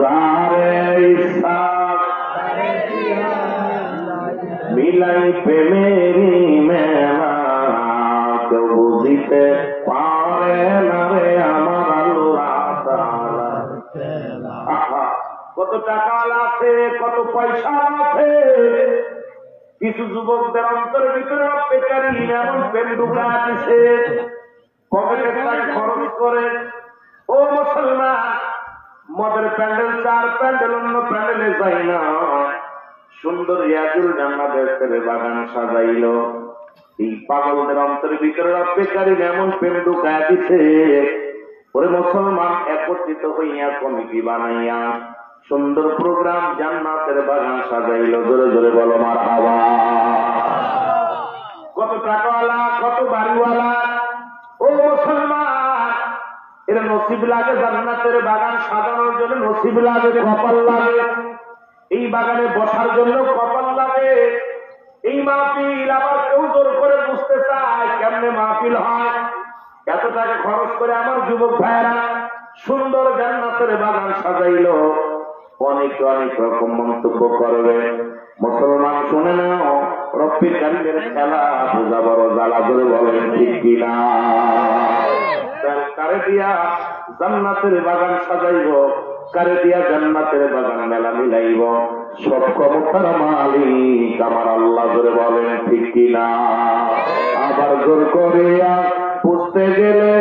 যারে ইচ্ছা মিলাই প্রেমেরি মেলা কেউ বুঝিতে পারে না রে আমার আল্লাহ তাআলা। কত টাকা আছে, কত পয়সা আছে, কিছু যুবকদের অন্তরের ভিতরে বেকারি এমন প্রেম ঢুকা দিছে, পকেটের টাকা খরচ করে। ও মুসলমান, মদের প্যান্ডেল 4 প্যান্ডেল অন্য প্যান্ডেলে যাই না, সুন্দর রিয়াজুল জান্নাতের বাগান সাজাইল। এই পাগলদের অন্তরের ভিতরে বেকারি এমন প্রেম ঢুকা দিছে। ওরে মুসলমান, একত্রিত হইয়া কমিটি বানাইয়া সুন্দর প্রোগ্রাম জান্নাতের বাগান সাজাইল। জোরে জোরে বলো মারহাবা। কত টাকাওয়ালা, কত বাড়িওয়ালা। ও মুসলমান, এরা নসিব লাগে জান্নাতের বাগান সাজানোর জন্য, নসিব লাগে, কপাল লাগে। এই বাগানে বসার জন্য কপাল লাগে। এই মাহফিল আবার কেউ জোর করে বুঝতে চায় কেমনে মাহফিল হয়। এত টাকা খরচ করে আমার যুবক ভাইয়েরা সুন্দর জান্নাতের বাগান সাজাইল। অনেক অনেক রকম মন্তব্য করবে। মুসলমান শুনে নাও, রব্বির কারিমের খেলা বোঝা বড় জ্বালা। ধরে বলেন ঠিক কিনা? কারে দিয়া জান্নাতের বাগান সাজাইব, কারে দিয়া জান্নাতের বাগান মেলা মিলাইব, সব ক্ষমতার মালিক আমার আল্লাহ। ধরে বলেন ঠিক কিনা? আবার জোর করিয়া পুষতে গেলে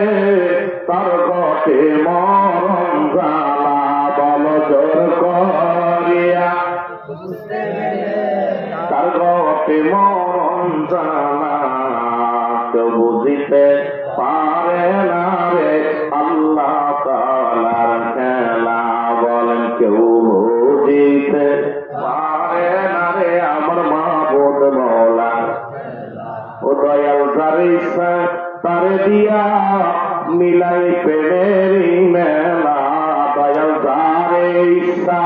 তার ঘটে মরণ জ্বালা। বলো জোর করিয়া তার ঘটে মরণ জ্বালা। কেউ বুঝিতে পারে না রে আল্লাহ তাআলার খেলা। বলেন কেউ বুঝিতে পারে না রে আমার মাবুদ মওলা। ও দয়াল যারে ইচ্ছা তারে দিয়া মিলাই প্রেমেরি মেলা। দয়াল যারে ইচ্ছা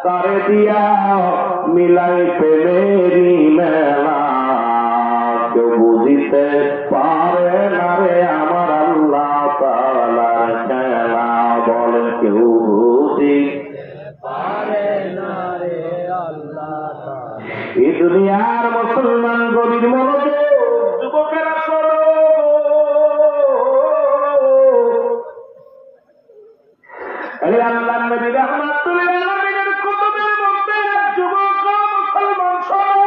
তারে দিয়া মিলাই প্রেমেরি মেলা। কেউ বুঝিতে পারে না রে আমার আল্লাহ তাআলার খেলা। বলেন কেউ বুঝিতে পারে না রে আল্লাহ তাআলা। এই দুনিয়ার মুসলমান গভীর মনোযোগ, যুবকেরা শোনো। আরে আল্লাহর নবী রাহমাতুল্লিল আলামিনের কুতুবের মধ্যে যুবক মুসলমান শোনো।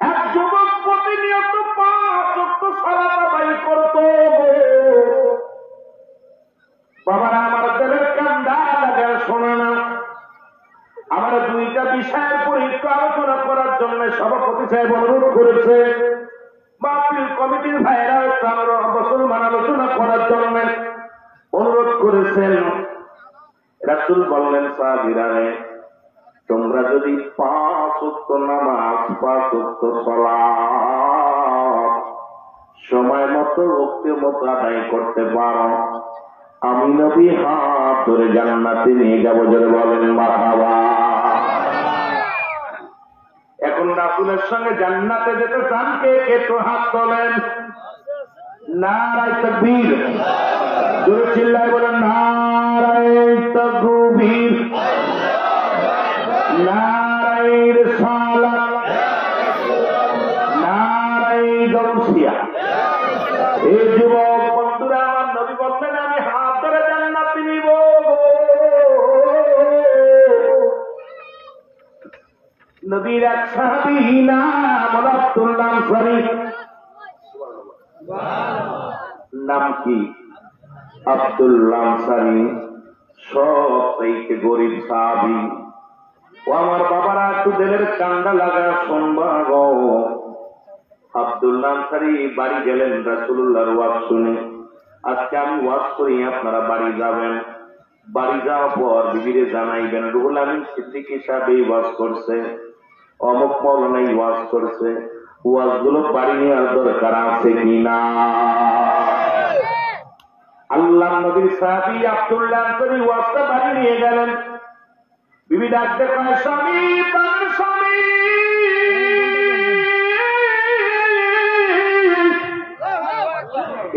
এক যুবক প্রতিনিয়ত 5 ওয়াক্ত সালাত আদায় করত। বাবারা, আমার দিলের কান্দা লাগে, শোনে না। আমার 2টা বিষয়ের উপর একটু আলোচনা করার জন্য সভাপতি সাহেব অনুরোধ করেছে। মাহফিল কমিটির ভাইরা মুসলমান আলোচনা করার জন্য অনুরোধ করেছেন। রাসূল বললেন, সাহাবীরারে, তোমরা যদি 5 ওয়াক্ত নামাজ, 5 ওয়াক্ত সালাত সময় মতো ওয়াক্তের মতো আদায় করতে পারো, আমি নবী হাত ধরে জান্নাতে নিয়ে যাবো। জোরে বলেন মারহাবা। এখন রাসূলের সঙ্গে জান্নাতে যেতে চান কে? কে তো হাত তোলেন। নারায়ে তাকবীর। জোরে চিল্লায় বলেন নারায়ে তাকবীর, নারায়ে রিসালাত, নারায়ে গাউসিয়া। এই যুবক বন্ধুরা, আমার নবী বললেন আমি হাত ধরে জান্নাতে নিব। নবীর এক সাহাবী নাম আব্দুল্লাহ আনসারী। নাম কি? আব্দুল্লাহ আনসারী। সবচেয়ে গরিব সাহাবী। ও আমার বাবারা, একটু দিলের কান্ডা লাগা শুনবা গো। আব্দুল্লাহ আনসারী বাড়ি গেলেন রাসূলুল্লাহর ওয়াজ শুনে। আজকে আমি ওয়াজ করি, আপনারা বাড়ি যাবেন। বাড়ি যাওয়ার পর বিবিরে জানাইবেন রুহুল আমিন সিদ্দিকী সাহেব এই ওয়াজ করছে, অমুক মাওলানা ওয়াজ করছে। ওয়াজগুলো বাড়ি নেওয়ার দরকার আছে কিনা? আল্লাহ নবীর সাহাবী আব্দুল্লাহ আনসারী ওয়াজটা বাড়ি নিয়ে গেলেন। বিবি ডাকতে কয়, স্বামী, তার স্বামী,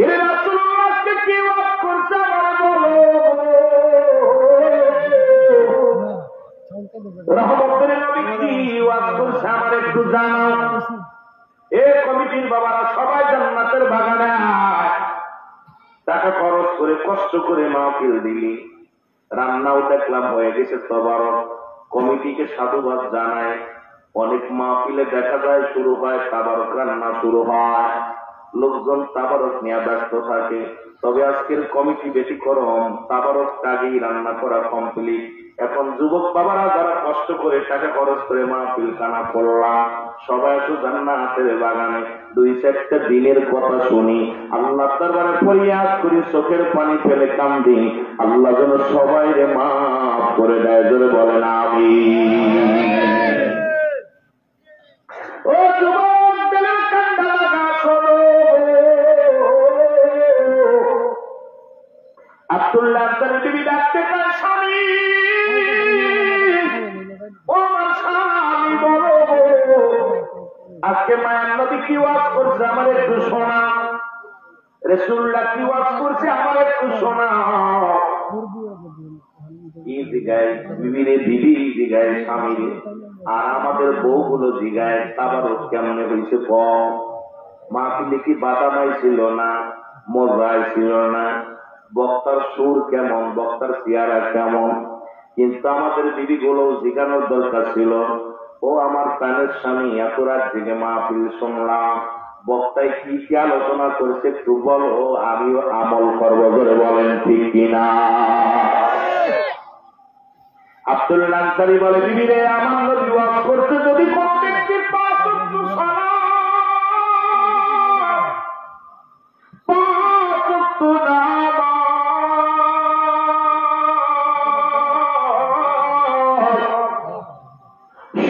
এ রাসূলুল্লাহকে কি ওয়াজ করছে আমার বলো। টাকা খরচ করে কষ্ট করে মাহফিল দিলি, রান্নাও দেখলাম হয়ে গেছে, তবারক কমিটিকে সাধুবাদ জানায়। অনেক মাহফিলে দেখা যায় শুরু হয় তাবারক রান্না শুরু হয়, লোকজন তাবারক নিয়ে ব্যস্ত থাকে। তবে আজকের কমিটি ব্যতিক্রম, তাবারক কাজেই রান্না করা কমপ্লিট। এখন যুবক বাবারা যারা কষ্ট করে টাকা খরচ করে মাহফিল কানা করলাম, সবাই একটু জান্নাতের বাগানে দুই চারটা দিনের কথা শুনি, আল্লাহ দরবারে ফরিয়াদ করি, চোখের পানি ফেলে কান্দি, আল্লাহ যেন সবাই রে মাফ করে দেয়। জোরে বলেন আমিন। ও যুবক, দিলের কান্ডা লাগা শোনো, আব্দুল্লাহ আনসারী বিবি ডাকতে পারে, স্বামী ও আমার স্বামী, বলো আজকে মায়ের নবী কি ওয়াজ করছে আমার একটু শোনা, রাসূলুল্লাহ কি ওয়াজ করছে আমার একটু শোনা। কি জিগায় বিবিরে, বিবি জিগায় স্বামীরে, আর আমাদের বউগুলো জিগায় তাবারক কেমনে হয়েছে কম, মাহফিলে কি বাদামাই ছিল না, মজাই ছিল না, বক্তার সুর কেমন, বক্তার চেহারা কেমন। কিন্তু আমাদের বিবি গুলো জিজ্ঞানোর দরকার ছিল, ও আমার প্রাণের স্বামী, এত রাত জেগে মাহফিল শুনলাম, বক্তায় কি কি আলোচনা করেছে একটু বলো, আমিও আমল করবো। ধরে বলেন ঠিক কিনা? আব্দুল্লাহ আনসারী বলে, বিবি রে, আমার নবী ওয়াজ করছে, যদি কোন ব্যক্তি পাঁচ ওয়াক্ত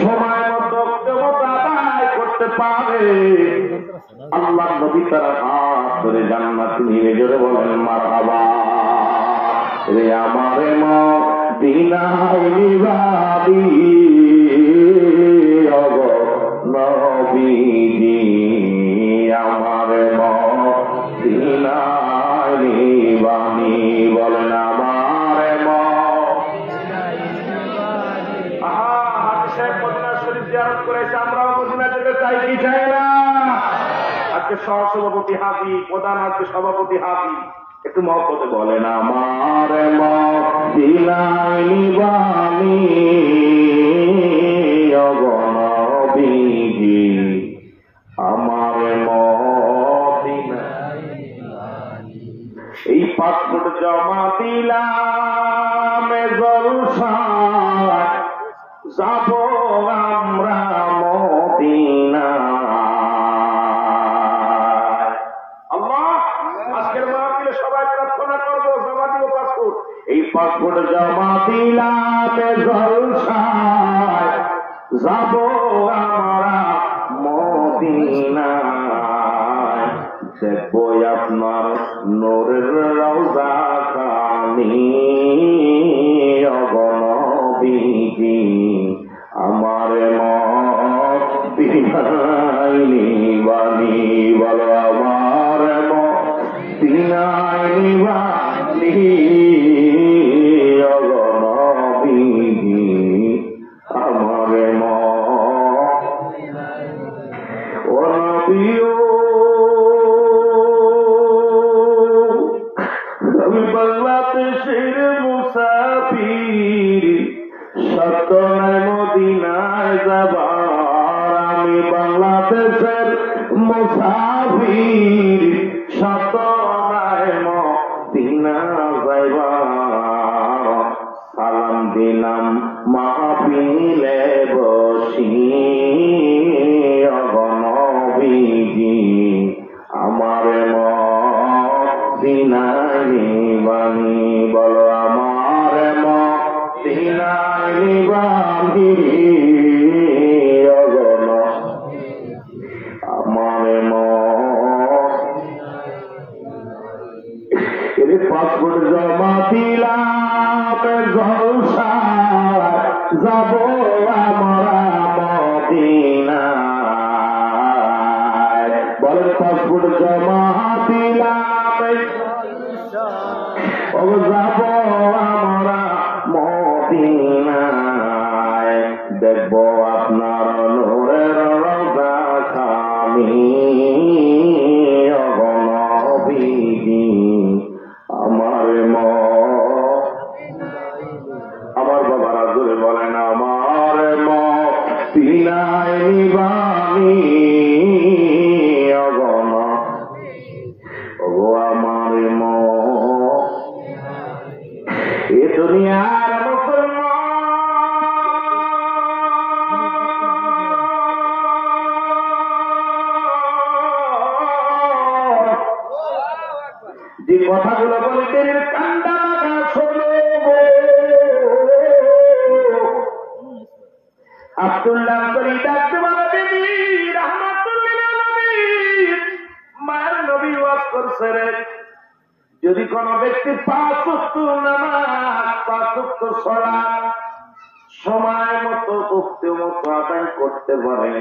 সময় মতো আদায় করতে পারে, আল্লাহ নবী তারা হাত ধরে জান্নাতে নিয়ে জোরে বলেন মারহাবা। রে আমারে মদিনায় নিবাবি অগ নবীজি, আমারে মদিনায় নিবানি, বলেন আমারে আমরাও মদিনা যেতে চাই কি চাই না? আজকে সহসভাপতি হাফি, প্রধান আজকে সভাপতি হাফি, একটু মহব্বতে বলেন আমার মদিনায় নিবানি অগনবীজি, আমার মদিনায় নিবানি। এই পাসপোর্ট জমা দিলাম, জলসায় যাব আমরা মদিনা। আল্লাহ, আজকের মাহফিলে সবাই প্রার্থনা করবো, জমা দিব পাসপোর্ট। এই পাসপোর্ট জমা দিলাম, জলসায় যাব আমরা মদিনা। দেখবো আপনার নূরের রওজা খানি অগনবীজি, আমার মদিনায় নিবানি, বলো আমার মদিনায় নিবানি অগনবীজি, আমার ও নবী, আমি বাংলাদেশের মুসাফির, সত্য নয় মদিনায় যাবার, আমি বাংলাদেশের মুসাফির, সত্য নয় মদিনা যাইবার। সালাম দিলাম মাহফিলে বসি অগনবীজি, আমার মদিনায় নিবানি, বলো আমার মদিনায় নিবানি অগন, আমার পাসপোর্ট জমা দিলাম, জলসায় যাব আমরা মদিনায়, বলেন পাসপোর্ট জমা দিলাম, যাব আমরা মদিনায়। দেখবো আপনার নূরের রওজা খানি অগনবীজি, আব্দুল্লাহ আনসারী ডাকতে বলে, বিবি রাহমাতুল্লিল আলামিন, মায়ের নবী ওয়াজ করছে রে, যদি কোন ব্যক্তি 5 ওয়াক্ত নামাজ 5 ওয়াক্ত সালাত সময় মতো উক্তি মতো আদায় করতে পারে,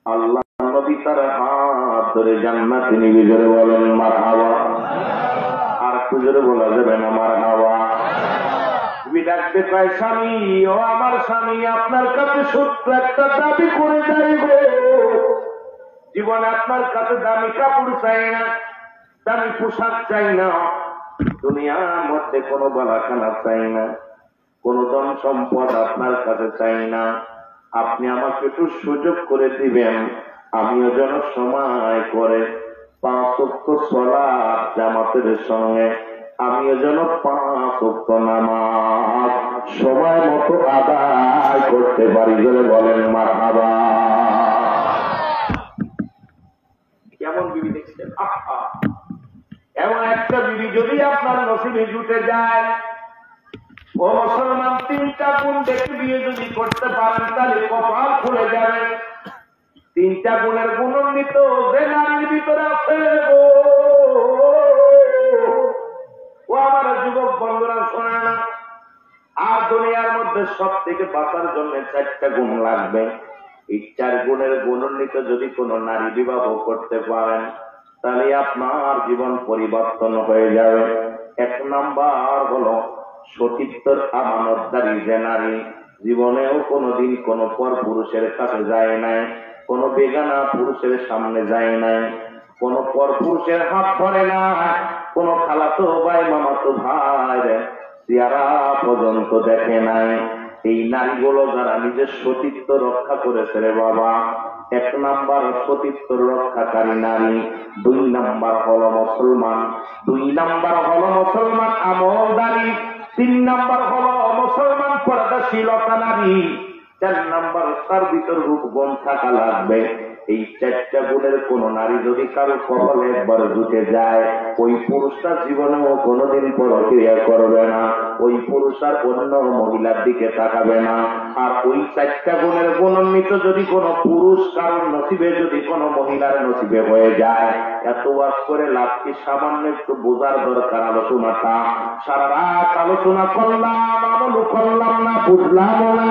আল্লাহ নবী তার হাত ধরে জান্নাতে নিয়ে জোরে বলেন মারহাবা। আর একটু জোরে বলা যাবে না মারহাবা? তুমি ডাকতে পাই, স্বামী ও আমার স্বামী, আপনার কাছে সত্য একটা দাবি করে যাই গো, জীবনে আপনার কাছে দামি কাপড় চাই না, দামি পোশাক চাই না, দুনিয়ার মধ্যে কোনো বালাখানা চাই না, কোন ধন সম্পদ আপনার কাছে চাই না, আপনি আমাকে একটু সুযোগ করে দিবেন, আমিও যেন সময় করে 5 ওয়াক্ত সালাত জামাতের সঙ্গে আমিও যেন 5 ওয়াক্ত নামাজ সময় মতো আদায় করতে পারি। বলে বলেন মারহাবা। কেমন বিবি দেখছেন? এমন একটা বিবি যদি আপনার নসিবে জুটে যায়, ও মুসলমান, 3টা গুণ দেখে বিয়ে যদি করতে পারেন তাহলে কপাল খুলে যাবে। 3টা গুণের গুণান্বিত যে নারীর ভিতরে আছে ও আমার যুবক বন্ধুরা শোনে না, আর দুনিয়ার মধ্যে সব থেকে বাঁচার জন্য 4টা গুণ লাগবে। এই 4 গুণের গুণান্বিত যদি কোন নারী বিবাহ করতে পারেন তাহলে আপনার জীবন পরিবর্তন হয়ে যাবে। 1 নাম্বার হলো সতীত্বর আমানতদারী যে নারী, জীবনেও কোনদিন কোন পর পুরুষের কাছে যায় নাই, কোন বেগানা পুরুষের সামনে যায় নাই, কোন পর পুরুষের হাত ধরে না, কোন খালাতো ভাই মামাতো ভাই চেহারা পর্যন্ত দেখে নাই। এই নারীগুলো যারা নিজের সতীত্ব রক্ষা করেছে রে বাবা, 1 নাম্বার সতীত্ব রক্ষাকারী নারী। 2 নাম্বার হলো মুসলমান, 2 নাম্বার হলো মুসলমান আমলদারী, 3 নাম্বার হলো মুসলমান পর্দাশীলতা নারী, 4 নাম্বার তার ভিতর রূপগুণ থাকা লাগবে। এই 4টা গুণের কোন নারী যদি কারো কপালে একবার জুটে যায়, ওই পুরুষটা জীবনেও কোনোদিন পরক্রিয়া করবে না, ওই পুরুষ আর অন্য মহিলার দিকে তাকাবে না। আর ওই 4টা গুণের গুণান্বিত যদি কোন পুরুষ কারোর নসিবে যদি কোন মহিলার নসিবে হয়ে যায়, এত ওয়াজ করে লাভ কি? সামান্য একটু বোঝার দরকার আলোচনাটা। সারা রাত আলোচনা করলাম, আমল করলাম না, বুঝলাম না।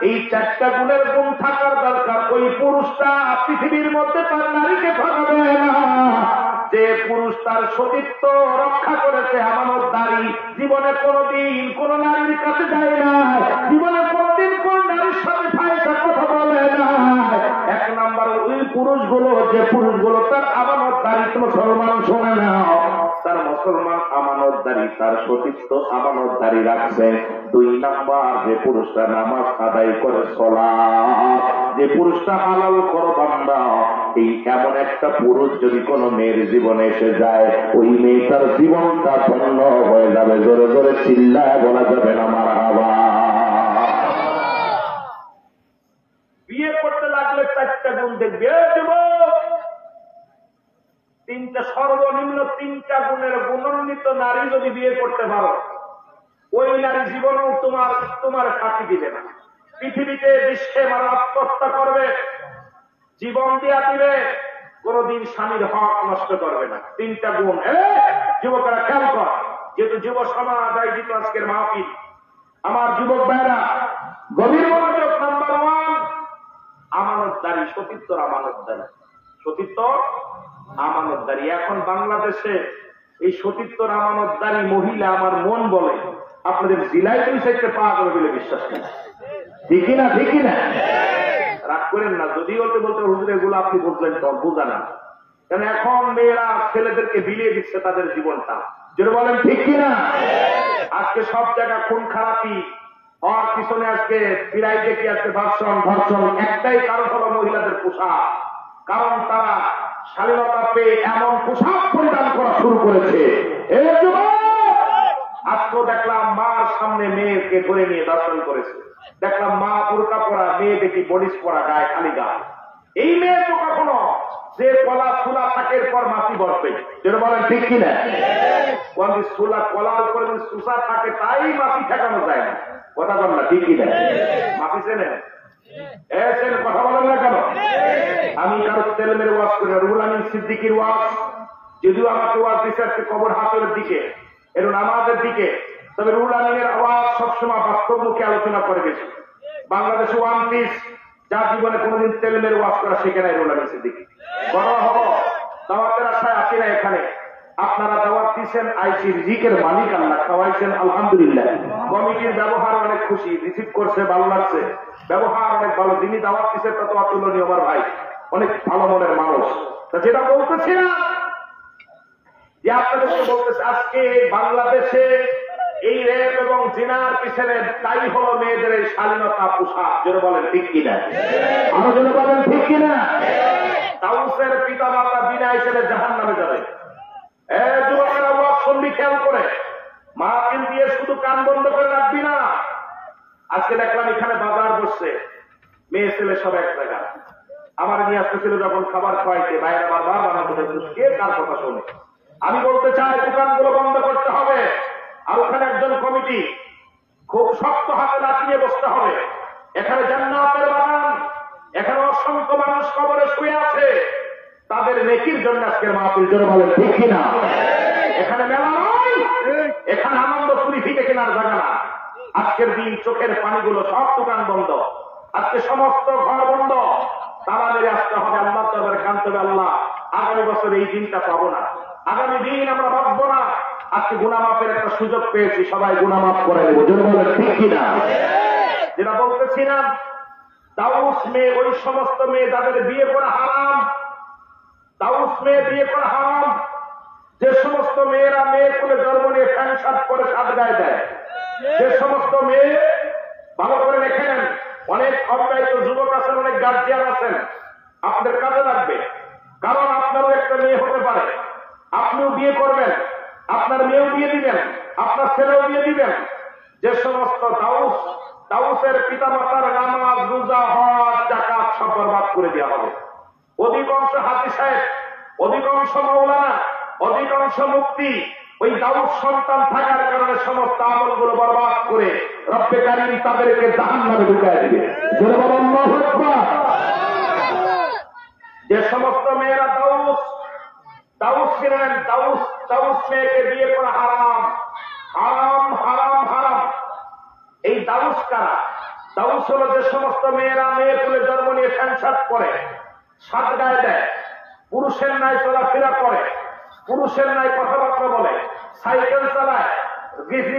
এই 4টা গুণের গুণ থাকার দরকার। ওই পুরুষটা পৃথিবীর মধ্যে তার নারীকে ঠকাবে না, যে পুরুষ তার সতীত্ব রক্ষা করেছে, আমানতদারী, জীবনে কোনদিন কোন নারীর কাছে যায় না, জীবনে কোনদিন কোন নারীর সাথে ফায়সা কথা বলে না। 1 নাম্বার ওই পুরুষগুলো, যে পুরুষগুলো তার আমানতদারী, মুসলমান শোনে না, তার মুসলমান আমানতদারী, তার সতীত্ব আমানতদারী রাখছে। 2 নাম্বার যে পুরুষটা নামাজ আদায় করে সালাত, যে পুরুষটা হালাল করো বান্দা, এই এমন একটা পুরুষ যদি কোন মেয়ের জীবনে এসে যায়, ওই মেয়েটার জীবনটা ধন্য হয়ে যাবে। জোরে জোরে চিল্লায় বলা যাবে না মারহাবা। বিয়ে করতে লাগলে 4টা গুণ দেখবে যুবক, 3টা সর্বনিম্ন 3টা গুণের গুণান্বিত নারী যদি বিয়ে করতে পারো, ওই নারী জীবনেও তোমার সাথী দিবে না, পৃথিবীতে বিশ্বে আত্মহত্যা করবে, জীবন দিয়া দিবে, কোনদিন স্বামীর হক নষ্ট করবে না। 3টা গুণ। যুবকেরা খেয়াল কর, যেহেতু যুব সমাজ আয়োজিত আজকের মাহফিল, আমার যুবক ভাইরা গভীর মনোযোগ। নাম্বার 1 আমানতদারী, সতীত্বর আমানতদারী, সতীত্ব আমানতদারী। এখন বাংলাদেশে এই সতীত্বর আমানতদারী মহিলা আমার মন বলে আপনাদের জেলায় 2-4টা পাওয়া যাবে বলে বিশ্বাস নেই। ঠিকই না? ঠিকই না? রাগ করেন না, যদি বলতে বলতে হুজুর এগুলো আপনি বুঝলেন তো, বোঝা না। কেন এখন মেয়েরা ছেলেদেরকে বিলিয়ে দিচ্ছে তাদের জীবনটা। যেটা বলেন ঠিক কিনা? আজকে সব জায়গায় খুন খারাপি হওয়ার পিছনে আজকে ফিরাই দেখি আজকে ধর্ষণ ধর্ষণ, একটাই কারণ হলো মহিলাদের পোশাক। কারণ তারা শালীনতা পেয়ে এমন পোশাক পরিধান করা শুরু করেছে। আজকেও দেখলাম মার সামনে মেয়েকে ধরে নিয়ে দর্শন করেছে, দেখলাম মা বোরকা পরা, মেয়ে দেখি বডিস পরা, গায়ে খালি গা। এই মেয়ে তো কখনো যে কলা সুলা থাকের পর মাটি বসবে, যেটা বলেন ঠিক কিনা? কোন সুলা কলার উপরে সুসা থাকে তাই মাটি ঠেকানো যায় না, কথা বল না, ঠিক কিনা? মাটি চেনেন? এসেন কথা বলেন না কেন? আমি কারো তেলেমের ওয়াজ করি না, রুহুল আমিন সিদ্দিকীর ওয়াজ, যদিও আমাকে ওয়াজ দিচ্ছে আজকে কবর হাতের দিকে, এবং আমাদের দিকে, তবে রুহুল আমিনের আওয়াজ সবসময় বাস্তবমুখী আলোচনা করে গেছে। বাংলাদেশে ওয়ান পিস যার জীবনে কোনোদিন তেলেমের ওয়াজ করা শিখে নাই রুহুল আমিন সিদ্দিকী। বড় হব দাওয়াতের আশায় আসি না এখানে। আপনারা দাওয়াত দিচ্ছেন, আইসি রিজিকের মালিক আল্লাহ, খাওয়াইছেন আলহামদুলিল্লাহ। কমিটির ব্যবহার অনেক খুশি, রিসিভ করছে, ভালো লাগছে, ব্যবহার অনেক ভালো। যিনি দাওয়াত দিচ্ছেন তত অতুলনীয় আমার ভাই, অনেক ভালো মনের মানুষ। তা যেটা বলতেছি না, যে আপনাদেরকে বলতেছে আজকে বাংলাদেশে এই রেপ এবং জিনার পিছনে তাই হলো মেয়েদের এই শালীনতা পোশাক। জোরে বলেন ঠিক কিনা? আরো জোরে বলেন ঠিক কিনা? তাউসের পিতা মাতা বিনা হিসেবে জাহান্নামে যাবে। যুবকেরা ওয়াজ শুনবি, খেয়াল করে মাহফিল দিয়ে শুধু কান বন্ধ করে রাখবি না। আজকে দেখলাম এখানে বাজার বসছে, মেয়ে ছেলে সব এক জায়গা। আমার নিয়ে আসতেছিল যখন খাবার খাওয়াইতে, বাইরে বারবার বানাতে কে কার কথা শোনে। আমি বলতে চাই দোকানগুলো বন্ধ করতে হবে, আর ওখানে একজন কমিটি খুব শক্ত হাতে লাঠি নিয়ে বসতে হবে। এখানে জান্নাতের বাগান, এখানে অসংখ্য মানুষ কবরে শুয়ে আছে, তাদের নেকির জন্য আজকের মাহফিল। জোরে বলেন ঠিক কিনা? এখানে মেলা নয়, এখানে আনন্দ চুরি ফিকে কেনার জায়গা না। আজকের দিন চোখের পানিগুলো সব দোকান বন্ধ, আজকে সমস্ত ঘর বন্ধ, তালা মেরে আসতে হবে, আল্লাহ দরবারে কাঁদতে হবে, আল্লাহ আগামী বছর এই দিনটা পাবো না, আগামী দিন আমরা ভাববো না। আজকে গুনাহ মাফের একটা সুযোগ পেয়েছি, সবাই গুনাহ মাফ করে দেবো। জোরে বলেন ঠিক কিনা? যেটা বলতেছিলাম, দাউস মেয়ে, ওই সমস্ত মেয়ে যাদের বিয়ে করা হারাম, দাউস মেয়ে বিয়ে করা হারাম, যে সমস্ত মেয়েরা মেয়ের কোলে জন্ম নিয়ে প্যান্ট শার্ট করে সাত গায়ে দেয়, যে সমস্ত মেয়ে, ভালো করে রেখে নেন, অনেক অবিবাহিত যুবক আছেন, অনেক গার্জিয়ান আছেন, আপনাদের কাজে লাগবে। কারণ আপনারও একটা মেয়ে হতে পারে, আপনিও বিয়ে করবেন, আপনার মেয়েও বিয়ে দিবেন, আপনার ছেলেও বিয়ে দিবেন। যে সমস্ত দাউসের পিতা মাতার নামাজ, রোজা, হজ, যাকাত সব বরবাদ করে দেওয়া হবে। অধিকাংশ হাজী সাহেব, অধিকাংশ মাওলানা, অধিকাংশ মুফতি ওই দাউস সন্তান থাকার কারণে সমস্ত আমলগুলো বরবাদ করে রব্বে কারীম তাদেরকে জাহান্নামে ঢুকায় দিবে। জোরে বলেন আল্লাহু আকবার। যে সমস্ত মেয়েরা দাউস কিনেন, দাউস মেয়েকে বিয়ে করা হারাম, হারাম, হারাম, হারাম। এই দাউস কারা? দাউস হলো যে সমস্ত মেয়েরা মেয়ের কোলে জন্ম নিয়ে প্যান্ট শার্ট পরে, সাত গায়ে দেয়, পুরুষের ন্যায় চলাফেরা করে, পুরুষের ন্যায় কথাবার্তা বলে, সাইকেল চালায়,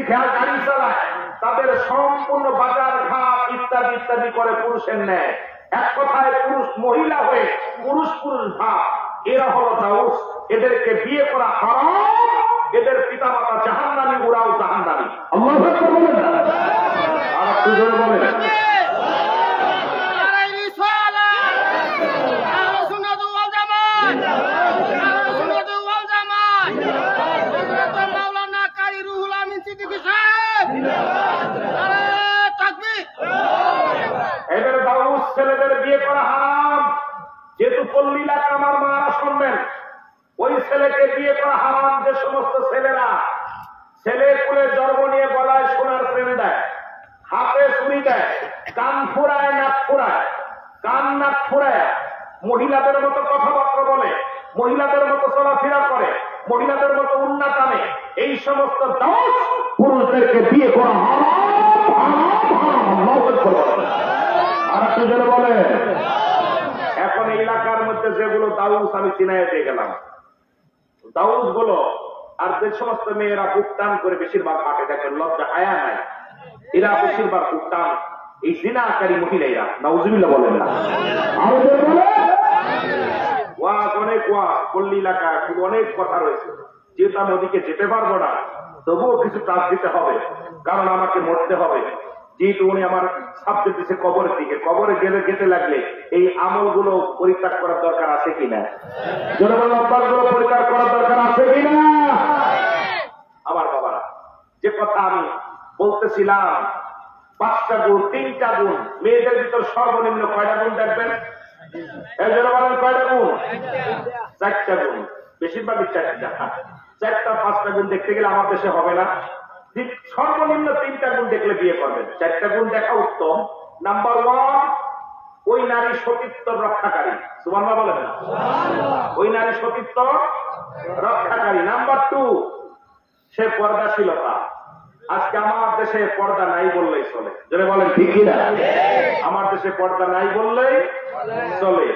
গাড়ি চালায়, তাদের সম্পূর্ণ বাজার ঘাট ইত্যাদি ইত্যাদি করে পুরুষের ন্যায়। এক কথায় পুরুষ মহিলা হয়ে পুরুষ ভাব, এরা হলো দাউস। এদেরকে বিয়ে করা হারাম, এদের পিতা মাতা জাহান্নামী, ওরাও জাহান্নামী। আল্লাহু আকবার বলেন না? আর একটু জোরে বলেন। এদের দাউস ছেলেদের বিয়ে করা হারাম। যেহেতু পল্লী এলাকা আমার মারা শুনবেন, ওই ছেলেকে বিয়ে করা হারাম যে সমস্ত ছেলেরা ছেলের কোলে জন্ম নিয়ে গলায় সোনার চেন দেয়, হাতে ছুরি দেয়, কান ফুরায়, নাক ফুরায়, কান নাক ফুরায়, মহিলাদের মতো কথাবার্তা বলে, মহিলাদের মতো চলাফেরা করে, মহিলাদের মতো উন্নত আনে, এই সমস্ত দাউস পুরুষদেরকে বিয়ে করা হারাম, হারাম, হারাম। আর একটু জোরে বলে। এখন এই এলাকার মধ্যে যেগুলো দাউস আমি চিনাই দিয়ে গেলাম, দাউস গুলো আর যে সমস্ত মেয়েরা বুকটান করে বেশিরভাগ হাটে দেখেন, লজ্জা হায়া নাই, এরা বেশিরভাগ বুকটান এই জিনাকারী মহিলারা। নাউজুবিল্লাহ বলেন না? আরো জোরে বলে। ওয়াজ অনেক, ওয়াজ পল্লী এলাকা কিন্তু অনেক কথা রয়েছে। যেহেতু আমি ওদিকে যেতে পারবো না, তবুও কিছু কাজ দিতে হবে, কারণ আমাকে মরতে হবে। যেহেতু উনি আমার সাবজেক্ট দিচ্ছে কবরের দিকে, কবরে গেলে যেতে লাগলে এই আমলগুলো পরিত্যাগ করার দরকার আছে কিনা? জনগণ অভ্যাসগুলো পরিত্যাগ করার দরকার আছে কিনা? আমার বাবারা, যে কথা আমি বলতেছিলাম, 5টা গুণ, 3টা গুণ, মেয়েদের ভিতর সর্বনিম্ন কয়টা গুণ দেখবেন? এই জন্য বলেন কয়টা গুণ? 4টা গুণ, বেশিরভাগই 4টা। 4টা 5টা গুণ দেখতে গেলে আমার দেশে হবে না। সর্বনিম্ন 3টা গুণ দেখলে বিয়ে করবেন। 4টা গুণ দেখা উত্তম। নাম্বার 1, ওই নারী সতীত্ব রক্ষাকারী। সুবহানাল্লাহ বলেন না? ওই নারী সতীত্ব রক্ষাকারী। নাম্বার 2, সে পর্দাশীলতা। আজকে আমার দেশে পর্দা নাই বললেই চলে। যারা বলেন ঠিক কিনা? আমার দেশে পর্দা নাই বললেই চলে।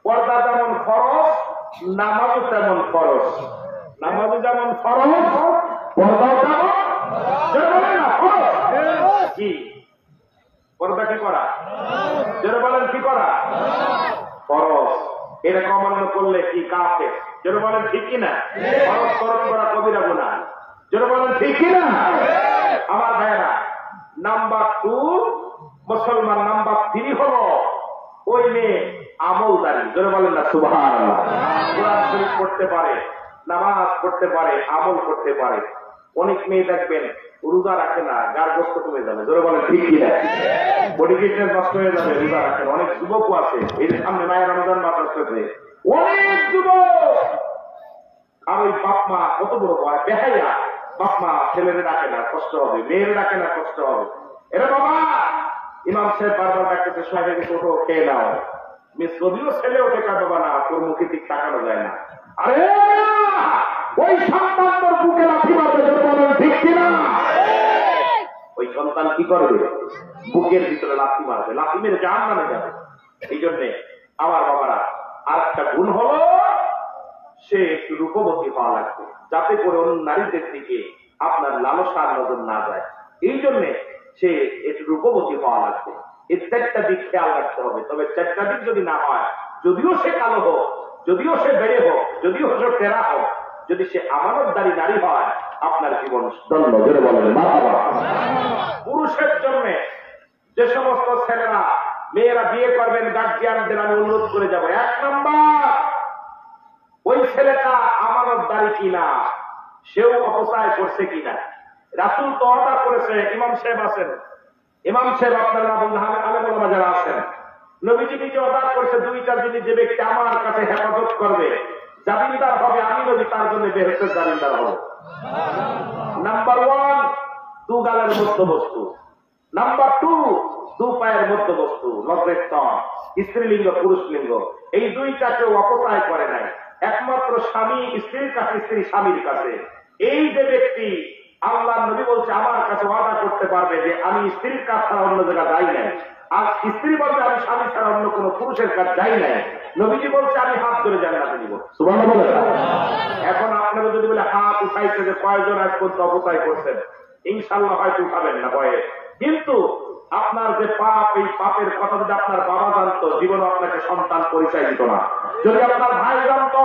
পর্দা যেমন ফরজ, নামাজও তেমন ফরজ। নামাজও যেমন ফরজ, পর্দাও তেমন ফরজ। কি পর্দা কি করা? যারা বলেন কি করা? ফরজ। এটা অমান্য করলে কি কাফের? যারা বলেন ঠিক কিনা? ফরজ তরক করা কবিরা গুনাহ। যারা বলেন ঠিক কিনা? আমার ভাইয়েরা, নাম্বার 2 মুসলমান। নাম্বার 3 হলো ওই মেয়ে আমলদারি। যারা বলেন না সুবহানাল্লাহ। কোরআন শরীফ পড়তে পারে, নামাজ পড়তে পারে, আমল করতে পারে। অনেক মেয়ে দেখবেন রোজা রাখে না, গার গোস্ত কমে যাবে। জোরে বলেন ঠিক কিনা? বডি ফিটনেস নষ্ট হয়ে যাবে, রোজা রাখে না। অনেক যুবকও আছে, এই যে সামনে মায়ের রমজান মাস আসতেছে, অনেক যুবক। আর ওই বাপ মা কত বড় ভয়, বেহাইয়া। বাপ মা ছেলেরে ডাকে না, কষ্ট হবে, মেয়ের ডাকে না, কষ্ট হবে। এরা বাবা, ইমাম সাহেব বারবার ডাকতেছে, সাহেব ওঠো, খেয়ে নাও। মিস যদিও ছেলে ওঠে, কাটবা না, তোর মুখে ঠিক তাকানো যায় না। আরে ওই সন্তান তোর বুকে লাথি মারবে, বলেন ঠিক কিনা? ওই সন্তান কি করবে? বুকের ভিতরে লাথি মারবে, লাথি মেরে জাহান্নামে যাবে। এই জন্যে আমার বাবারা, আর একটা গুণ হলো সে একটু রূপবতী হওয়া লাগবে, যাতে করে অন্য নারীদের দিকে আপনার লালসার নজর না যায়। এই জন্যে সে একটু রূপবতী হওয়া লাগবে। এই 4টা দিক খেয়াল রাখতে হবে। তবে 4টা দিক যদি না হয়, যদিও সে কালো হোক, যদিও সে বেড়ে হোক, যদিও সে টেরা হোক, যদি সে আমানতদারী নারী হয়, আপনার জীবন ধন্য। জোরে বলেন মারহাবা। পুরুষের জন্য যে সমস্ত ছেলেরা মেয়েরা বিয়ে করবেন, গার্জিয়ানদের আমি অনুরোধ করে যাব, 1 নাম্বার, ওই ছেলেটা আমানতদারী কিনা, সেও অপচয় করছে কিনা। রাসূল তো অর্ডার করেছে, ইমাম সাহেব আছেন, ইমাম সাহেব আপনারা আলেম ওলামা যারা আছেন, নবীজি নিজে অর্ডার করেছে 2টা জিনিস, যে ব্যক্তি আমার কাছে হেফাজত করবে, জামিনদার হবে, আমি নবী তার জন্য বেহেশতের জামিনদার হব। নাম্বার 1, 2 গালের মধ্যবস্তু। নাম্বার 2, 2 পায়ের মধ্যবস্তু, লজ্জের স্তন, স্ত্রীলিঙ্গ পুরুষলিঙ্গ। এই 2টা কেউ অপচয় করে নাই। একমাত্র স্বামী স্ত্রীর কাছে, স্ত্রী স্বামীর কাছে। এই যে ব্যক্তি, আল্লাহ নবী বলছে আমার কাছে ওয়াদা করতে পারবে যে আমি স্ত্রীর কাছ ছাড়া অন্য জায়গায় যাই নাই। আর স্ত্রী বলছে আমি স্বামী ছাড়া অন্য কোন পুরুষের কাছে যাই নাই। নবীজি বলছে আমি হাত ধরে জান্নাতে দিব। সুবহানাল্লাহ। এখন আপনারা যদি বলে হাত উঠাইতে যে কয়জন আজ পর্যন্ত অপচয় করছেন, ইনশাআল্লাহ হয়তো উঠাবেন না ভয়ে। কিন্তু আপনার যে পাপ, এই পাপের কথা যদি আপনার বাবা জানতো, জীবনে আপনাকে সন্তান পরিচয় দিত না। যদি আপনার ভাই জানতো,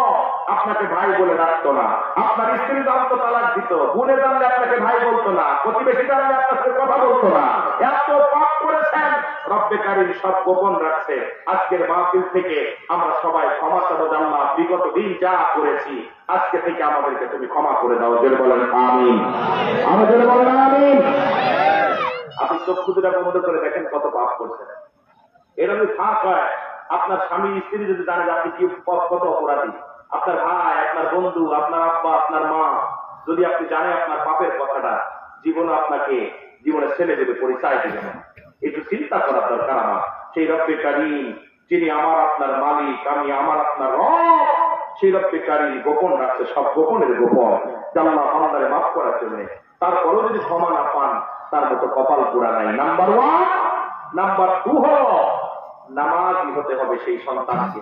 আপনাকে ভাই বলে ডাকতো না। আপনার স্ত্রী জানতো, তালাক দিত। বোনে জানলে আপনাকে ভাই বলতো না। প্রতিবেশী জানলে আপনার সাথে কথা বলতো না। এত পাপ করেছেন, রব্বে কারীম সব গোপন রাখছে। আজকের মাহফিল থেকে আমরা সবাই ক্ষমা চাবো, আল্লাহ বিগত দিন যা করেছি, আজকে থেকে আমাদেরকে তুমি ক্ষমা করে দাও। জোরে বলেন আমিন। আমাদের বলেন আমিন। আপনি চক্ষু দুটা বন্ধ করে দেখেন কত পাপ করছেন। এরা যদি ফাঁক হয়, আপনার স্বামী স্ত্রী যদি জানে যে আপনি কি কত অপরাধী, আপনার ভাই, আপনার বন্ধু, আপনার আব্বা, আপনার মা, যদি আপনি জানেন আপনার পাপের কথাটা, জীবনে আপনাকে জীবনের ছেলে দেবে, পরিচয় দেবে না। একটু চিন্তা করার দরকার আমার। সেই রব্বে কারীম যিনি আমার আপনার মালিক, আমি আমার আপনার রব, সেই রব্বে কারীম গোপন রাখছে, সব গোপনের গোপন। আল্লাহ আমাদের মাফ করার জন্য। তারপরও যদি ক্ষমা না পান, তার মতো কপাল পোড়া নাই। নাম্বার 1। নাম্বার 2 হল নামাজি হতে হবে সেই সন্তানকে।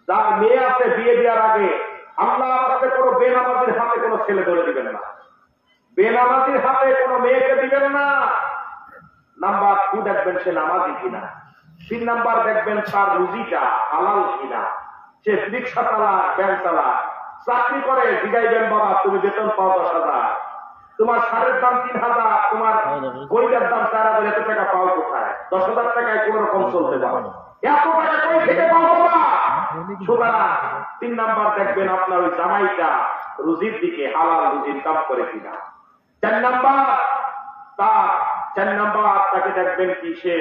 যার মেয়ে আছে, বিয়ে দেওয়ার আগে আল্লাহ আমাকে কোনো বেনামাজির হাতে কোনো ছেলে ধরে দিবেন না, বেনামাজির হাতে কোনো মেয়েকে দিবেন না। নাম্বার 2 দেখবেন সে নামাজি কিনা। 3 নাম্বার দেখবেন তার রুজিটা হালাল কিনা। সে রিক্সা চালায়, ব্যাংক চালায়, চাকরি করে, জিগাইবেন বাবা তুমি বেতন পাও 10,000, তোমার সারের দাম 3,000, তোমার বইটার দাম 4,000, এত টাকা পাও কোথায়? 10,000 টাকায় কোন রকম চলতে পারো, এত টাকা কই থেকে পাবো না? সুতরাং 3 নাম্বার দেখবেন আপনার ওই জামাইটা রুজির দিকে হালাল রুজির কাম করে কিনা। 4 নাম্বার তাকে দেখবেন কি সে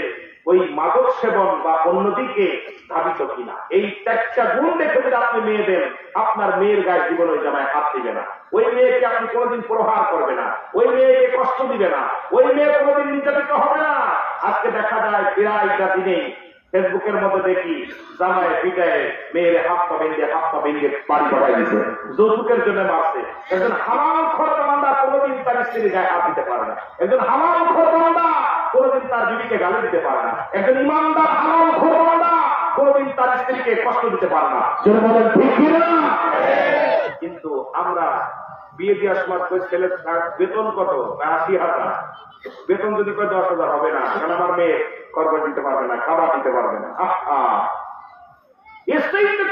ওই মাদক সেবন বা অন্যদিকে ধাবিত কিনা। এই 4টা গুণ দেখে যদি আপনি মেয়ে দেন, আপনার মেয়ের গায়ে জীবন ওই জামায় হাত দিবে না। ওই মেয়েকে আপনি কোনোদিন প্রহার করবে না, ওই মেয়েকে কষ্ট দিবে না, ওই মেয়ে কোনোদিন নির্যাতিত হবে না। আজকে দেখা যায় প্রায়টা দিনে ফেসবুকের মধ্যে দেখি জামায় পিটায় মেয়ের হাত পা ভেঙে বাড়ি পাঠাই দিছে, যৌতুকের জন্য মারছে। একজন হালাল খরদামান্দা কোনোদিন তার স্ত্রীর গায়ে হাত দিতে পারে না, একজন হালাল খরদামান্দা কোনোদিন তার বিবিকে গালি দিতে পারে না, একজন ইমানদার হালাল খরদামান্দা কোনোদিন তার স্ত্রীকে কষ্ট দিতে পারে না। কিন্তু আমরা বিয়ে দেওয়ার সময় ছেলে বেতন কত? 80,000। বেতন যদি 10,000 হবে না, কারণ আমার মেয়ে খরচ দিতে পারবে না, খাবার দিতে পারবে না,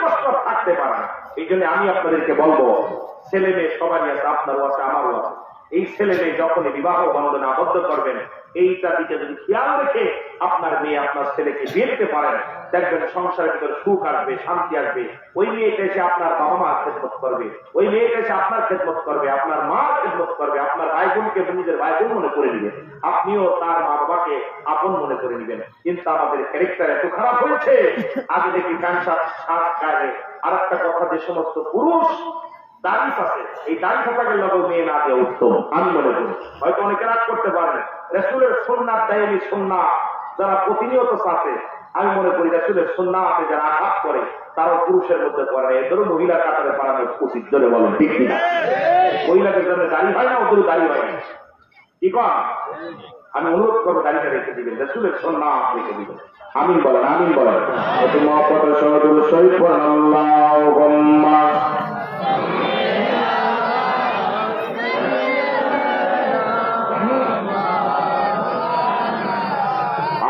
কষ্ট থাকতে পারে না। এই জন্য আমি আপনাদেরকে বলবো, ছেলে মেয়ে সবারই আছে, আপনারও আছে, আমারও আছে। এই ছেলে মেয়ে যখনই বিবাহ বন্ধনে আবদ্ধ করবেন, এইটা দিকে যদি খেয়াল রেখে আপনার মেয়ে আপনার ছেলেকে বিয়ে দিতে পারেন, দেখবেন সংসারের ভিতরে সুখ আসবে, শান্তি আসবে। ওই মেয়েটা এসে আপনার বাবা মা খেদমত করবে, ওই মেয়েটা এসে আপনার খেদমত করবে, আপনার মা খেদমত করবে, আপনার ভাই বোনকে নিজের ভাই বোন মনে করে নেবেন, আপনিও তার মা বাবাকে আপন মনে করে নেবেন। কিন্তু আমাদের ক্যারেক্টার এত খারাপ হয়েছে, আগে দেখি ক্যান্সার শ্বাস গায়ে। আর একটা কথা, যে সমস্ত পুরুষ দাড়ি আছে, এই দাড়ি থাকাকে লগেও মেয়ে না দেওয়া উত্তম আমি মনে করি। হয়তো অনেকে রাগ করতে পারেন, রাসূলের সুন্নাত দায়ী সুন্নাত যারা প্রতিনিয়ত আছে, আমি মনে করি রাসূলের সুন্নাতে যারা আঘাত করে তারা পুরুষের মধ্যে পড়ে না, এদেরও মহিলা কাতারে পালানো উচিত জন্য বলেন, ঠিক কিনা? মহিলাদের জন্য দাড়ি হয় না, ওদেরও দাড়ি হয় না, কি কন? আমি অনুরোধ করবো দাড়িটা রেখে দিবেন, রাসূলের সুন্নাত রেখে দিবেন। আমিন বলেন, আমিন বলেন। একটু মহব্বতের সঙ্গে দুরূদ শরীফ পড়েন, আল্লাহুম্মা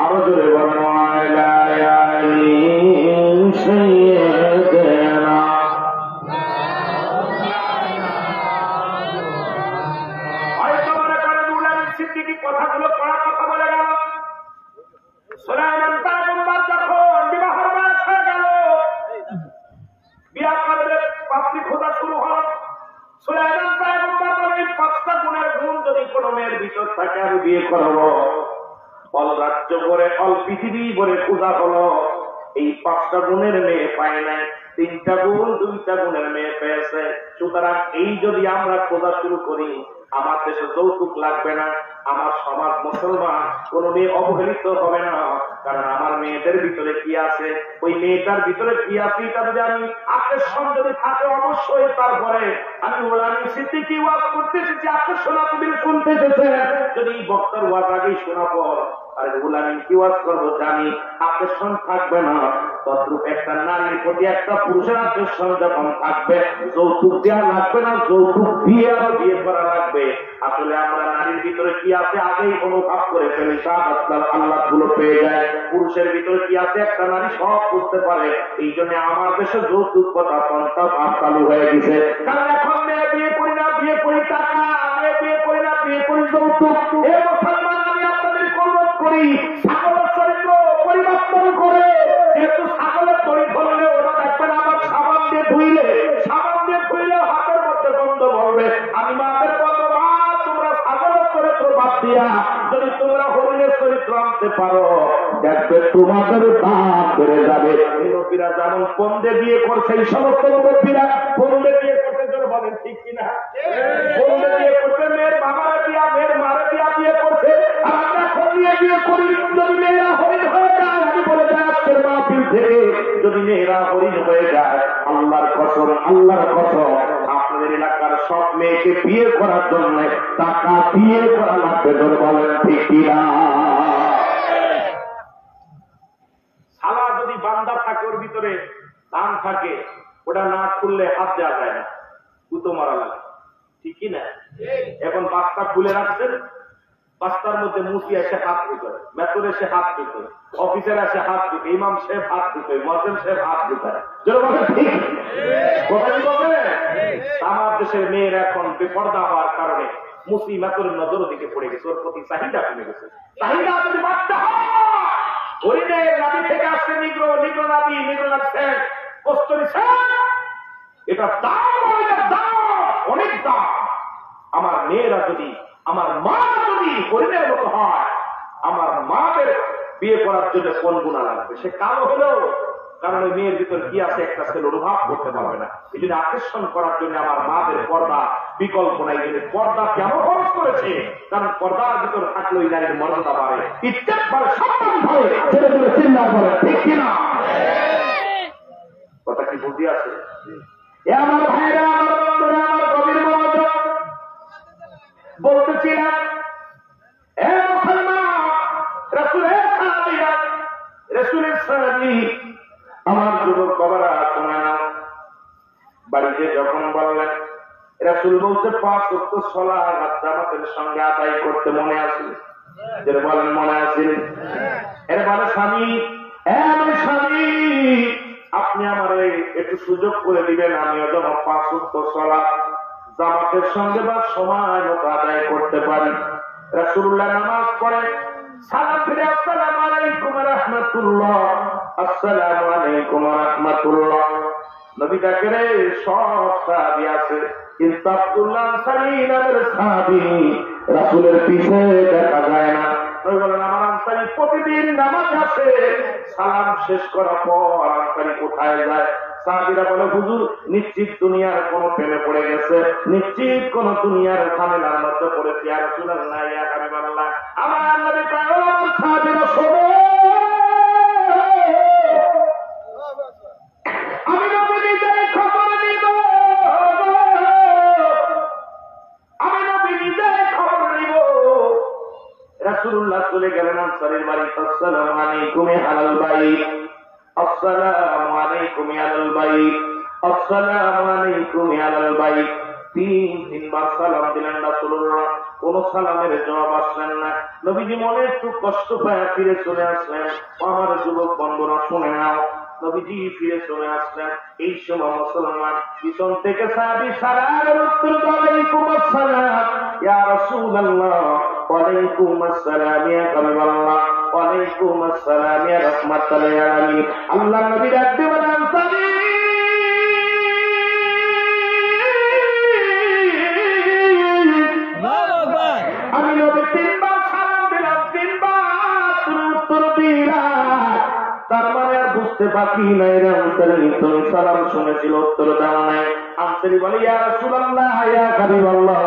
আরো জোরে বলেন, ওয়ালা আলি সাইয়্যিদিনা। হয়তো মনে করেন উলামা সিদ্দিকী কথাগুলো পড়া কথা বলে গেল। সুলাইমান পয়গম্বর যখন বিবাহের বয়স হয়ে গেল, বিয়ে করবে, পাত্রী খোঁজা শুরু হল। সুলাইমান পয়গম্বর বলেন, 5টা গুণের গুণ যদি কোনো মেয়ের ভিতর থাকে আমি বিয়ে করবো। অল রাজ্য করে, অল পৃথিবী ভরে খোঁজা হলো, এই 5টা গুণের মেয়ে পায় নাই, 3টা গুণ 2টা গুণের মেয়ে পেয়েছে। সুতরাং এই যদি আমরা খোঁজা শুরু করি, আমার দেশে যৌতুক লাগবে না, আমার সমাজ মুসলমান, কোন মেয়ে অবহেলিত হবে না। কারণ আমার মেয়েদের ভিতরে কি আছে, ওই মেয়েটার ভিতরে কি আছে, এটা যদি আমি আকর্ষণ যদি থাকে, অবশ্যই তারপরে আমি উলামা সিদ্দিকী ওয়াজ করতে এসেছি, আকর্ষণ আপনি শুনতে এসেছেন, যদি বক্তার ওয়াজ আগেই শোনা পর আর উলামা কি ওয়াজ করবো জানি, আকর্ষণ থাকবে না। তদ্রূপ একটা নারীর প্রতি একটা পুরুষের আকর্ষণ যখন থাকবে, যৌতুক দেওয়া লাগবে না, যৌতুক দিয়ে আরো বিয়ে করা লাগবে। আসলে আমরা নারীর ভিতরে কি আছে আগেই অনুভব করে ফেলি, আল্লাহ গুলো পেয়ে যায়। পুরুষের ভিতরে কি আছে একটা নারী সব বুঝতে পারে। এই জন্য আমার দেশে যৌতুক কথা পন্থা চালু হয়ে গেছে। কারণ এখন মেয়ে বিয়ে করি না, বিয়ে করি টাকা, মেয়ে বিয়ে করি না, বিয়ে করি যৌতুক। এ মুসলমান, আমি আপনাদের অনুরোধ করি, ছাগলের চরিত্র পরিবর্তন করে, যেহেতু ছাগলের চরিত্র হলে ওরা দেখবেন আবার সাবান দিয়ে ধুইলে হাতের মধ্যে গন্ধ ভরবে। আমি মাদের বলবো, মা তোমরা ছাগলের চরিত্র বাদ দিয়া যদি তোমরা হরিণের চরিত্র আনতে পারো, দেখবে তোমাদের দাঁত বেড়ে যাবে। মুরব্বীরা যেমন পন্দে বিয়ে করছে, এই সমস্ত মুরব্বীরা পন্দে বিয়ে করতে জন্য বলেন, ঠিক কিনা? পন্দে বিয়ে করছে, মেয়ের বাবারা দিয়া, মেয়ের মারা দিয়া বিয়ে করছে। আর আমরা খন্ডিয়ে বিয়ে করি, যদি মেয়েরা হরিণ হয়ে যায়, আমি বলে যাই আজকের মাহফিল থেকে, যদি মেয়েরা হরিণ হয়ে যায়, আল্লাহর কসম, আল্লাহর কসম, আপনাদের এলাকার সব মেয়েকে বিয়ে করার জন্য টাকা দিয়ে করা লাগবে, ধরে বলেন, ঠিক কিনা? সালা যদি বান্দা থাকে, ওর ভিতরে ধান থাকে, ওটা না খুললে হাত দেওয়া যায় না, কুতো মারা লাগে, ঠিক কিনা? এখন 5টা খুলে রাখছেন, 5টার মধ্যে মুসি এসে হাত ঢুকে, মেতর এসে হাত ঢুকে, অফিসার এসে হাত ঢুকে, ইমাম সাহেব হাত ঢুকে, মজেম সাহেব হাত ঢুকে। আমার দেশের মেয়ের এখন বেপর্দা হওয়ার কারণে মুসি মেতরের নজর দিকে পড়ে গেছে, ওর প্রতি চাহিদা কমে গেছে। চাহিদা যদি বাড়তে হয়, হরিণের নাবি থেকে আসছে নিগ্রো, নিগ্রো নাবি, নিগ্রো নাবছে কস্তরি, এটা দাম, অনেক দাম। আমার মেয়েরা যদি, আমার মা যদি হরিণের মতো হয়, আমার মাদের বিয়ে করার জন্য কোন গুণা লাগবে? সে কালো হলেও কারণ ওই মেয়ের ভিতর কি আছে একটা ছেলে অনুভব করতে পারবে না। এই জন্য আকর্ষণ করার জন্য আমার মাদের পর্দা বিকল্প নাই। পর্দা কেন খরচ করেছে? কারণ পর্দার ভিতর থাকলে ওই নারীর মর্যাদা বাড়ে, ইজ্জত বাড়ে, সম্মান বাড়ে, ছেলে ছেলে চিন্তা করে, ঠিক কিনা? কথা কি বুঝি আছে? আমার ভাইরা, আমার বন্ধুরা, আমার কবির মনোযোগ বলতেছিলাম, আমার যুবক বাবারা শোনা না, বাড়িতে যখন বললেন রাসূল বলতে 5 ওয়াক্ত সালাত জামাতের সঙ্গে আদায় করতে মনে আছে? যেটা বলেন মনে আছে? এর মানে স্বামী, স্বামী আপনি আমার একটু সুযোগ করে দিবেন, আমিও যেন 5 ওয়াক্ত সালাত জামাতের সঙ্গে বা সময় মতো আদায় করতে পারি। রাসূলুল্লাহ নামাজ পড়ে সালাম ফিরে আসসালামু আলাইকুম ওয়া রাহমাতুল্লাহ, আসসালামু আলাইকুম ওয়া রাহমাতুল্লাহ। নবী ডাকেন সব সাহাবী আছে, কিন্তু আব্দুল্লাহ আনসারী নামের সাহাবী রাসূলের পিছে দেখা যায় না। নবী বলেন আমার আনসারী প্রতিদিন নামাজে আসে, সালাম শেষ করার পর আনসারী কোথায় যায়? সাহাবীরা বলে হুজুর নিশ্চিত দুনিয়ার কোন প্রেমে পড়ে গেছে, নিশ্চিত কোন দুনিয়ার ঝামেলার মধ্যে পড়েছে। ইয়া রাসূলুল্লাহ, ইয়া হাবিবাল্লাহ, আমার নবী কয় আমার সাহাবীরা শোনো, আমি নবী নিজে খবর নিব, আমি নবী নিজে খবর নিব। রাসূলুল্লাহ চলে গেলেন আনসারীর বাড়িতে। আসসালামু আলাইকুম আলাল বাইত, আসসালামু আলাইকুম আলাল বাইত, আসসালামু আলাইকুম আলাল বাইত। 3-3 সালাম দিলেন রাসূলুল্লাহ, কোন সালামের জবাব আসলেন না। নবীজি মনে একটু কষ্ট পায় ফিরে চলে আসলেন। আমার যুবক বন্ধুরা শুনে নাও, নবীজি ফিরে চলে আসলেন। এই সময় মুসলমান পিছন থেকে সাহাবী সালামের উত্তর দেয়, আলাইকুম আসসালাম ইয়া রাসূলুল্লাহ, ওয়ালাইকুম আসসালাম ইয়া হাবিবাল্লাহ, ওয়ালাইকুম আসসালাম ইয়া রাহমাতুল লিল আলামিন। আল্লাহর নবী ডাকতে বলেন আনসারী, আমি নবী 3 বার সালাম দিলাম, 3 বার তুমি উত্তর দিলা, তার মানে আর বুঝতে বাকি নাই রে আনসারী, তুমি সালাম শুনেছিল উত্তর দাও নাই। আনসারী বলে ইয়া রাসূলুল্লাহ, ইয়া হাবিবাল্লাহ,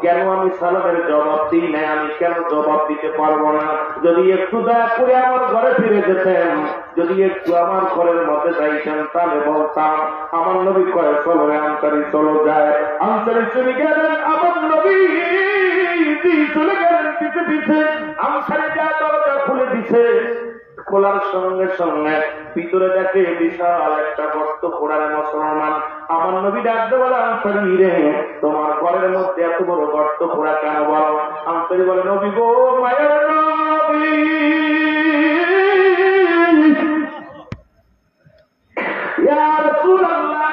কেন আমি সালামের জবাব দিই না? আমি কেন জবাব দিতে পারবো না? যদি একটু দয়া করে আমার ঘরে ফিরে যেতেন, যদি একটু আমার ঘরের মধ্যে যাইতেন, তাহলে বলতাম। আমার নবী কয় চলো রে আনসারী, চলো যায়। আনসারী চলে গেলেন, আমার নবী চলে গেলেন পিছে পিছে। আনসারী যা দরজা খুলে দিছে, খোলার সঙ্গে সঙ্গে ভিতরে দেখে বিশাল একটা গর্ত খোঁড়ার মুসলমান। আমার নবী ডাকতে বলে আনসারী রে, তোমার ঘরের মধ্যে এত বড় গর্ত খোঁড়া কেন বলো? আনসারী বলে নবী গো, মায়ের নবী, ইয়া রাসূলুল্লাহ,